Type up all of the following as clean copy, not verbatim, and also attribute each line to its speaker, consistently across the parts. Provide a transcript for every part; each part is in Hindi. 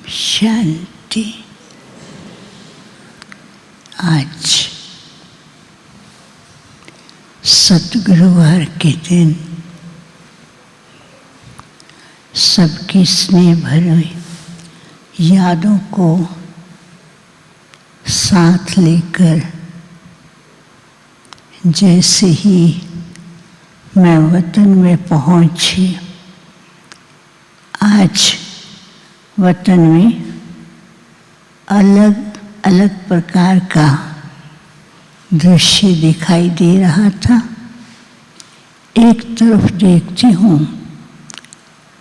Speaker 1: शांति। आज सतगुरुवार के दिन सबकी स्नेह भरी यादों को साथ लेकर जैसे ही मैं वतन में पहुंची, आज वतन में अलग अलग प्रकार का दृश्य दिखाई दे रहा था। एक तरफ देखती हूँ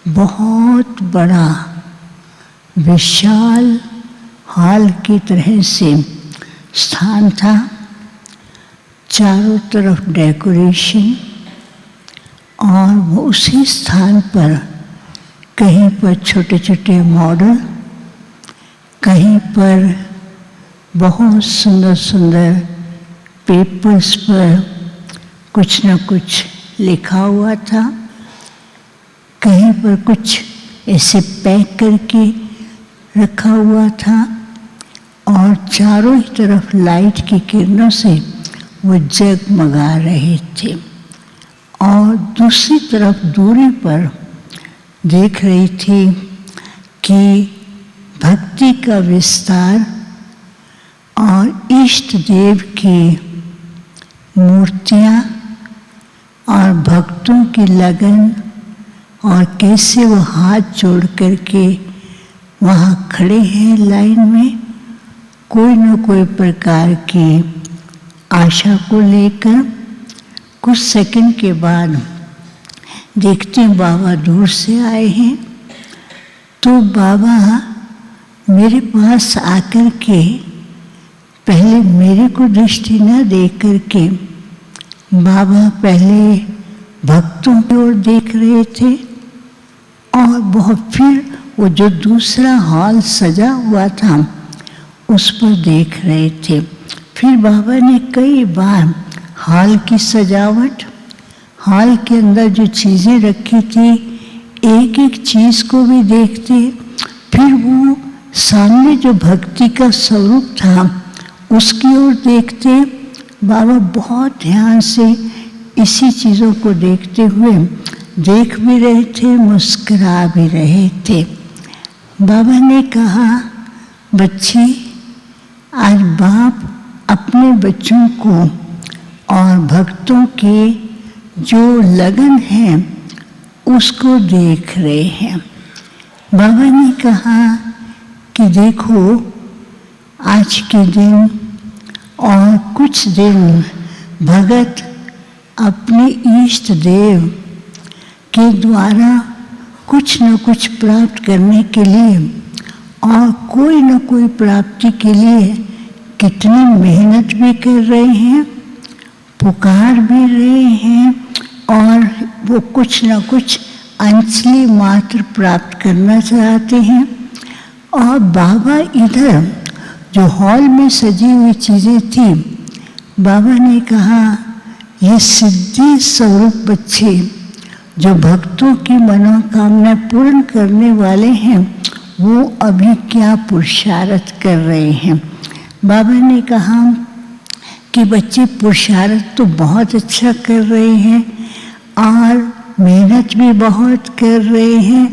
Speaker 1: बहुत बड़ा विशाल हॉल की तरह से स्थान था, चारों तरफ डेकोरेशन, और उसी स्थान पर कहीं पर छोटे छोटे मॉडल, कहीं पर बहुत सुंदर सुंदर पेपर्स पर कुछ न कुछ लिखा हुआ था, कहीं पर कुछ ऐसे पैक करके रखा हुआ था, और चारों ही तरफ लाइट की किरणों से वो जगमगा रहे थे। और दूसरी तरफ दूरी पर देख रही थी कि भक्ति का विस्तार और इष्ट देव की मूर्तियाँ और भक्तों की लगन, और कैसे वो हाथ जोड़ करके वहाँ खड़े हैं लाइन में, कोई न कोई प्रकार की आशा को लेकर। कुछ सेकंड के बाद देखते हैं बाबा दूर से आए हैं, तो बाबा मेरे पास आकर के पहले मेरे को दृष्टि न दे करके बाबा पहले भक्तों की ओर देख रहे थे, और बहुत फिर वो जो दूसरा हॉल सजा हुआ था उस पर देख रहे थे। फिर बाबा ने कई बार हॉल की सजावट, हॉल के अंदर जो चीज़ें रखी थी, एक एक चीज़ को भी देखते, फिर वो सामने जो भक्ति का स्वरूप था उसकी ओर देखते। बाबा बहुत ध्यान से इसी चीज़ों को देखते हुए देख भी रहे थे, मुस्कुरा भी रहे थे। बाबा ने कहा, बच्ची, आज बाप अपने बच्चों को और भक्तों के जो लगन है उसको देख रहे हैं। बाबा ने कहा कि देखो, आज के दिन और कुछ दिन भगत अपने इष्ट देव के द्वारा कुछ न कुछ प्राप्त करने के लिए और कोई न कोई प्राप्ति के लिए कितनी मेहनत भी कर रहे हैं, पुकार भी रहे हैं, और वो कुछ न कुछ अंशली मात्र प्राप्त करना चाहते हैं। और बाबा इधर जो हॉल में सजी हुई चीज़ें थी, बाबा ने कहा, ये सिद्धि स्वरूप बच्चे जो भक्तों की मनोकामना पूर्ण करने वाले हैं, वो अभी क्या पुरुषार्थ कर रहे हैं। बाबा ने कहा कि बच्चे पुरुषार्थ तो बहुत अच्छा कर रहे हैं और मेहनत भी बहुत कर रहे हैं,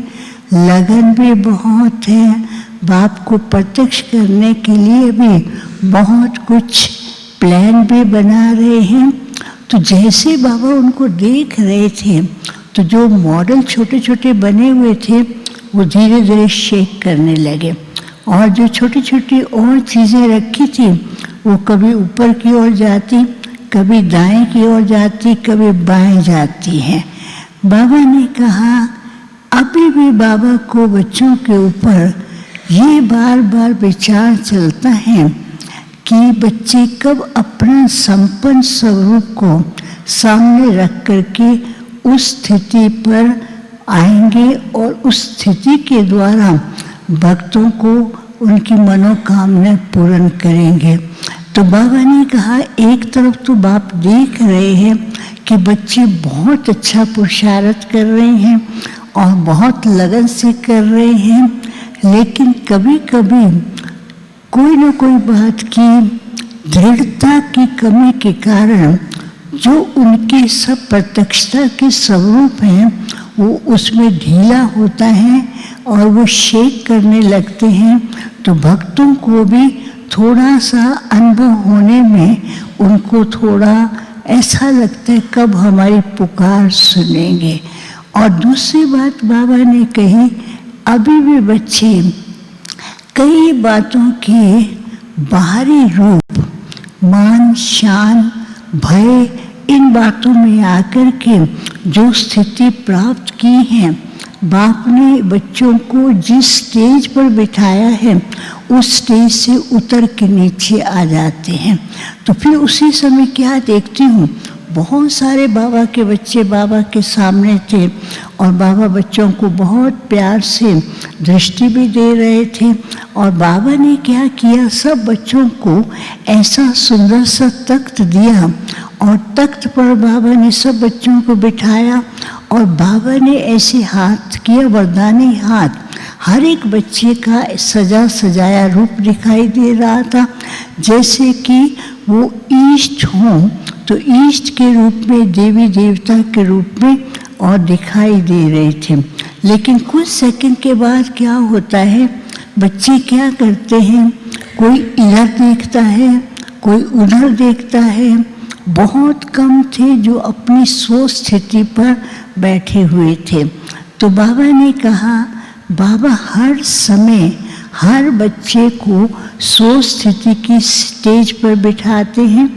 Speaker 1: लगन भी बहुत है, बाप को प्रत्यक्ष करने के लिए भी बहुत कुछ प्लान भी बना रहे हैं। तो जैसे बाबा उनको देख रहे थे, तो जो मॉडल छोटे छोटे बने हुए थे वो धीरे धीरे शेक करने लगे, और जो छोटी छोटी और चीज़ें रखी थी वो कभी ऊपर की ओर जाती, कभी दाएं की ओर जाती, कभी बाएं जाती हैं। बाबा ने कहा, अभी भी बाबा को बच्चों के ऊपर ये बार बार विचार चलता है कि बच्चे कब अपना संपन्न स्वरूप को सामने रख करके उस स्थिति पर आएंगे और उस स्थिति के द्वारा भक्तों को उनकी मनोकामना पूर्ण करेंगे। तो बाबा ने कहा, एक तरफ तो बाप देख रहे हैं कि बच्चे बहुत अच्छा पुरुषार्थ कर रहे हैं और बहुत लगन से कर रहे हैं, लेकिन कभी कभी कोई न कोई बात की दृढ़ता की कमी के कारण जो उनके सब प्रत्यक्षता के स्वरूप हैं वो उसमें ढीला होता है और वो शेक करने लगते हैं। तो भक्तों को भी थोड़ा सा अनुभव होने में उनको थोड़ा ऐसा लगता है कब हमारी पुकार सुनेंगे। और दूसरी बात बाबा ने कही, अभी भी बच्चे कई बातों के बाहरी रूप, मान, शान, भय, इन बातों में आकर के जो स्थिति प्राप्त की है, बाप ने बच्चों को जिस स्टेज पर बिठाया है उस स्टेज से उतर के नीचे आ जाते हैं। तो फिर उसी समय क्या देखती हूँ, बहुत सारे बाबा के बच्चे बाबा के सामने थे और बाबा बच्चों को बहुत प्यार से दृष्टि भी दे रहे थे। और बाबा ने क्या किया, सब बच्चों को ऐसा सुंदर सा तख्त दिया और तख्त पर बाबा ने सब बच्चों को बिठाया और बाबा ने ऐसे हाथ किया, वरदानी हाथ, हर एक बच्चे का सजा सजाया रूप दिखाई दे रहा था, जैसे कि वो ईष्ट हों तो ईष्ट के रूप में, देवी देवता के रूप में और दिखाई दे रहे थे। लेकिन कुछ सेकंड के बाद क्या होता है, बच्चे क्या करते हैं, कोई इधर देखता है, कोई उधर देखता है। बहुत कम थे जो अपनी सोच स्थिति पर बैठे हुए थे। तो बाबा ने कहा, बाबा हर समय हर बच्चे को सोच स्थिति की स्टेज पर बिठाते हैं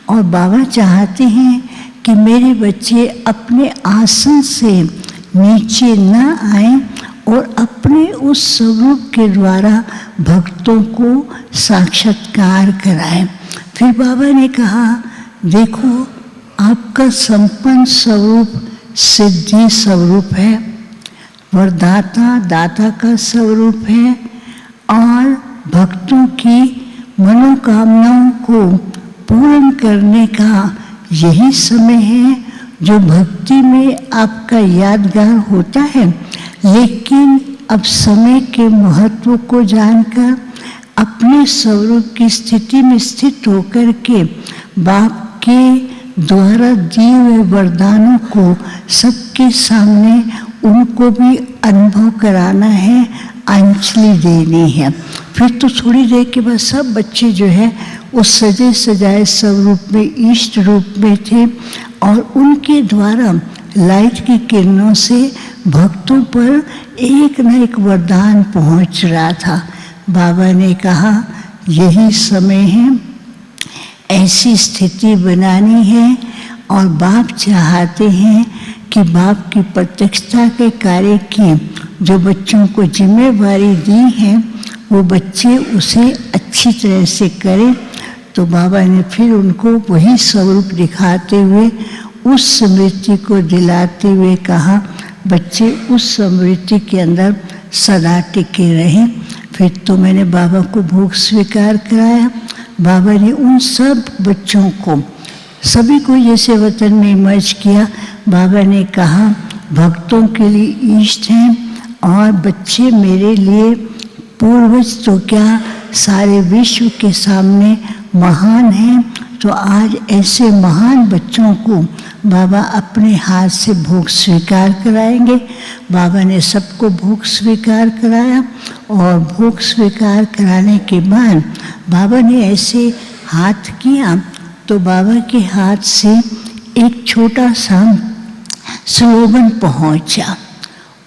Speaker 1: और बाबा चाहते हैं कि मेरे बच्चे अपने आसन से नीचे न आएं और अपने उस स्वरूप के द्वारा भक्तों को साक्षात्कार कराएं। फिर बाबा ने कहा, देखो आपका संपन्न स्वरूप सिद्धि स्वरूप है, वरदाता दाता का स्वरूप है और भक्तों की मनोकामनाओं को पूर्ण करने का यही समय है जो भक्ति में आपका यादगार होता है। लेकिन अब समय के महत्व को जानकर अपने स्वरूप की स्थिति में स्थित होकर के बाप के द्वारा दिए हुए वरदानों को सबके सामने उनको भी अनुभव कराना है, अंजलि देनी है। फिर तो थोड़ी देर के बाद सब बच्चे जो है उस सजे सजाए स्वरूप में, इष्ट रूप में थे और उनके द्वारा लाइट की किरणों से भक्तों पर एक न एक वरदान पहुंच रहा था। बाबा ने कहा, यही समय है, ऐसी स्थिति बनानी है और बाप चाहते हैं कि बाप की प्रत्यक्षता के कार्य की जो बच्चों को जिम्मेवारी दी है वो बच्चे उसे अच्छी तरह से करें। तो बाबा ने फिर उनको वही स्वरूप दिखाते हुए उस स्मृति को दिलाते हुए कहा, बच्चे उस स्मृति के अंदर सदा टिके रहें। फिर तो मैंने बाबा को भोग स्वीकार कराया। बाबा ने उन सब बच्चों को, सभी को जैसे वतन में इमर्ज किया। बाबा ने कहा, भक्तों के लिए इष्ट हैं और बच्चे मेरे लिए पूर्वज तो क्या सारे विश्व के सामने महान हैं। तो आज ऐसे महान बच्चों को बाबा अपने हाथ से भोग स्वीकार कराएंगे। बाबा ने सबको भोग स्वीकार कराया और भोग स्वीकार कराने के बाद बाबा ने ऐसे हाथ किया तो बाबा के हाथ से एक छोटा सा स्लोगन पहुंचा।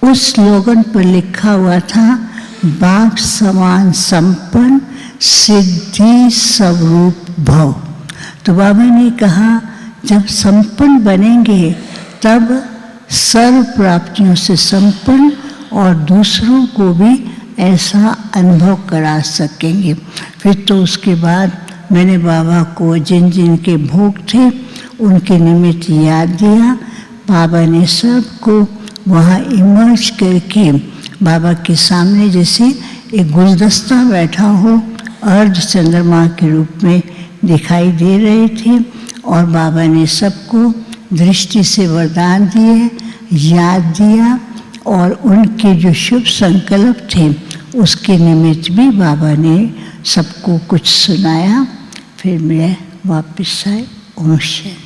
Speaker 1: उस स्लोगन पर लिखा हुआ था, बाप समान संपन्न सिद्धि स्वरूप भव। तो बाबा ने कहा, जब संपन्न बनेंगे तब सर्व प्राप्तियों से संपन्न और दूसरों को भी ऐसा अनुभव करा सकेंगे। फिर तो उसके बाद मैंने बाबा को जिन जिन के भोग थे उनके निमित्त याद दिया। बाबा ने सबको वहाँ इमर्ज करके बाबा के सामने जैसे एक गुलदस्ता बैठा हो अर्ध चंद्रमा के रूप में दिखाई दे रहे थे और बाबा ने सबको दृष्टि से वरदान दिए, याद दिया और उनके जो शुभ संकल्प थे उसके निमित्त भी बाबा ने सबको कुछ सुनाया। फिर मैं वापस आए। ओम शांति।